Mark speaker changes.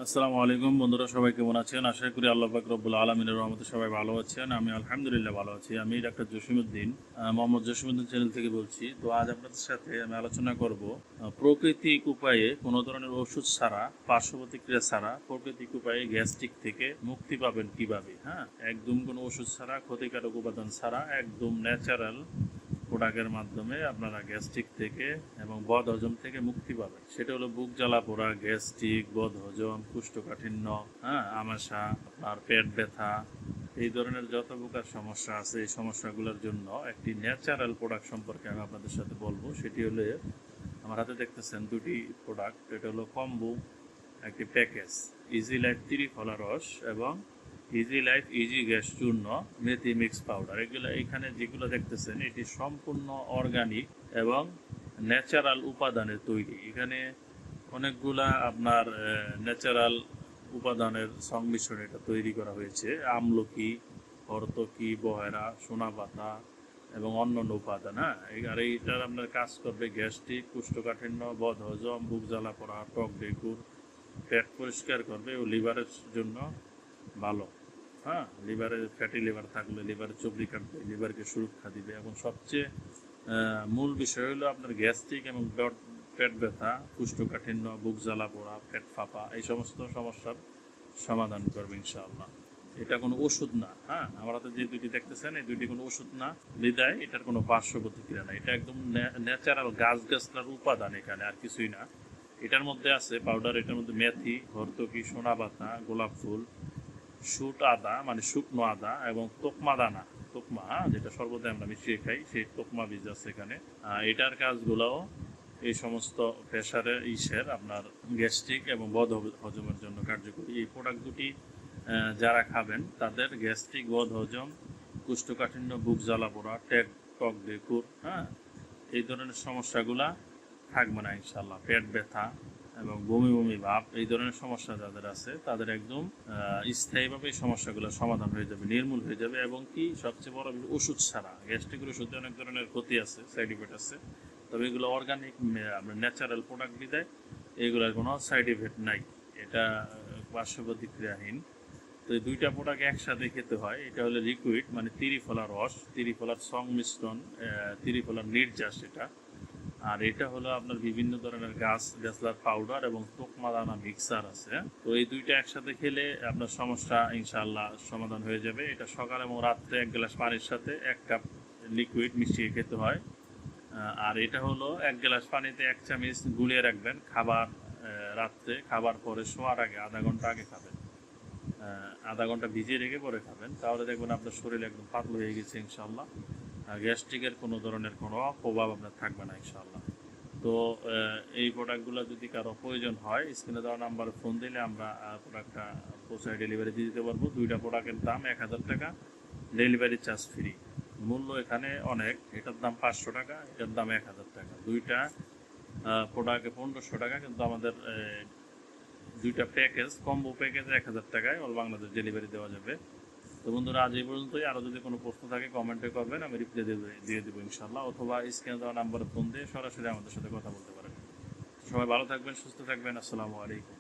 Speaker 1: আসসালামু আলাইকুম বন্ধুরা, সবাই কেমন আছেন? আশা করি আল্লাহ পাক রব্বুল আলামিনের রহমতে সবাই ভালো আছেন। আমি আলহামদুলিল্লাহ ভালো আছি। আমি ডাক্তার জসিমউদ্দিন, মোহাম্মদ জসিমউদ্দিন চ্যানেল থেকে বলছি। তো আজ আপনাদের সাথে আমি আলোচনা করব প্রাকৃতিক উপায়ে কোনো ধরনের ওষুধ ছাড়া, পার্শ্ব প্রতিক্রিয়া ছাড়া প্রাকৃতিক উপায়ে গ্যাস্ট্রিক থেকে মুক্তি পাবেন কিভাবে। হ্যাঁ, একদম কোনো ওষুধ ছাড়া, ক্ষতিকারক উপাদান ছাড়া, একদম ন্যাচারাল প্রোডাক্টের মাধ্যমে আপনারা গ্যাস্ট্রিক থেকে এবং বদ হজম থেকে মুক্তি পাবেন। সেটা হলো বুক জ্বালা পোড়া, গ্যাস্ট্রিক, বদ হজম, কোষ্ঠকাঠিন্য, আমাশা, আপনার পেট ব্যথা, এই ধরনের যত প্রকার সমস্যা আছে এই সমস্যাগুলোর জন্য একটি ন্যাচারাল প্রোডাক্ট সম্পর্কে আমি আপনাদের সাথে বলবো। সেটি হলো আমার হাতে দেখতেছেন দুটি প্রোডাক্ট। এটা হলো কম্বো একটি প্যাকেজ, ইজি লাইফ ত্রিফলা রস এবং ইজি লাইফ ইজি গ্যাস চূর্ণ মেথি মিক্স পাউডার। এগুলো এখানে যেগুলো দেখতেছেন এটি সম্পূর্ণ অর্গানিক এবং ন্যাচারাল উপাদানের তৈরি। এখানে অনেকগুলা আপনার ন্যাচারাল উপাদানের সংমিশ্রণে এটা তৈরি করা হয়েছে। আমলকি, হরতকি, বহেরা, সোনাপাতা এবং অন্যান্য উপাদান। আর এইটার আপনার কাজ করবে গ্যাস্ট্রিক, কোষ্ঠকাঠিন্য, বদ হজম, বুক জ্বালা পড়া, টক ডেকুর, পেট পরিষ্কার করবে ও লিভারের জন্য ভালো। লিভারে ফ্যাটি লিভার থাকলে লিভারের চর্বি কাটবে, লিভারকে সুরক্ষা দিবে এবং সবচেয়ে মূল বিষয় হলো আপনার গ্যাস্ট্রিক এবং পেট ব্যথা, কোষ্ঠকাঠিন্য, বুক জ্বালা পোড়া, পেট ফাঁপা, এই সমস্ত সমস্যার সমাধান করবে ইনশাআল্লাহ। এটা কোনো ওষুধ না। আমার হাতে যে দুইটি দেখতেছেন এই দুইটি কোনো ওষুধ না, বিদায় এটার কোনো পার্শ্ব প্রতিক্রিয়া না। এটা একদম ন্যাচারাল গাছগাছলার উপাদান, এখানে আর কিছুই না। এটার মধ্যে আছে পাউডার, এটার মধ্যে মেথি, হরতকি, সোনাপাতা, গোলাপ ফুল, শুট আদা মানে শুকনো আদা এবং তোকমা দানা, তোকমা যেটা সর্বদাই আমরা মিশিয়ে খাই, সেই তোকমা বীজ আছে এখানে। এটার কাজগুলোও এই সমস্ত প্রেশারের আপনার গ্যাস্ট্রিক এবং বদ হজমের জন্য কার্যকরী। এই প্রোডাক্ট দুটি যারা খাবেন তাদের গ্যাস্ট্রিক, বদ হজম, কোষ্ঠকাঠিন্য, বুক জ্বালা পোড়া, টক ডেকুর, এই ধরনের সমস্যাগুলা থাকবে না ইনশাল্লাহ। পেট ব্যথা এবং বমি বমি ভাব, এই ধরনের সমস্যা যাদের আছে তাদের একদম স্থায়ীভাবে এই সমস্যাগুলো সমাধান হয়ে যাবে, নির্মূল হয়ে যাবে। এবং কি সবচেয়ে বড় ওষুধ ছাড়া। গ্যাস্ট্রিকের ওষুধে অনেক ধরনের ক্ষতি আছে, সাইড ইফেক্ট আছে, তবে এগুলো অর্গানিক আপনার ন্যাচারাল প্রোডাক্ট বিদায় এগুলোর কোনো সাইড ইফেক্ট নাই। এটা পার্শ্ব প্রতিক্রিয়াহীন। তো এই দুইটা প্রোডাক্ট একসাথে খেতে হয়। এটা হলো লিকুইড মানে ত্রিফলা রস, ত্রিফলার সংমিশ্রণ, ত্রিফলার নির্যাস এটা। আর এটা হলো আপনার বিভিন্ন ধরনের গাছলার পাউডার এবং তোকমা দানা মিক্সার আছে। তো এই দুইটা একসাথে খেলে আপনার সমস্যা ইনশাআল্লাহ সমাধান হয়ে যাবে। এটা সকাল এবং রাত্রে 1 গ্লাস পানির সাথে 1 কাপ লিকুইড মিশিয়ে খেতে হয়। আর এটা হলো 1 গ্লাস পানিতে 1 চামচ গুলিয়ে রাখবেন। রাত্রে খাবার পরে শোয়ার আগে আধা ঘন্টা আগে খাবেন। আধা ঘন্টা ভিজিয়ে রেখে পরে খাবেন, তাহলে দেখবেন আপনার শরীর একদম পাতলা হয়ে গেছে ইনশাআল্লাহ। গ্যাস্ট্রিকের কোনো ধরনের কোনো প্রভাব আপনার থাকবে না ইনশাআল্লাহ। তো এই প্রোডাক্টগুলো যদি কারো প্রয়োজন হয় স্ক্রিনে দেওয়া নাম্বারে ফোন দিলে আমরা প্রোডাক্টটা পৌঁছায় ডেলিভারি দিয়ে দিতে পারবো। দুইটা প্রোডাক্টের দাম 1000 টাকা, ডেলিভারি চার্জ ফ্রি। মূল্য এখানে অনেক, এটার দাম 500 টাকা, এটার দাম 1000 টাকা। দুইটা প্রোডাক্টে 1500 টাকা, কিন্তু আমাদের দুইটা প্যাকেজ, কম্বো প্যাকেজ 1000 টাকায় অল বাংলাদেশ ডেলিভারি দেওয়া যাবে। তো বন্ধুরা, আজ এই পর্যন্তই। আরও যদি কোনো প্রশ্ন থাকে কমেন্টে করবেন, আমি রিপ্লাই দিয়ে দেবো ইনশাল্লাহ, অথবা স্ক্রিনে দেওয়া নাম্বারে ফোন দিয়ে সরাসরি আমাদের সাথে কথা বলতে পারেন। সবাই ভালো থাকবেন, সুস্থ থাকবেন। আসসালামু আলাইকুম।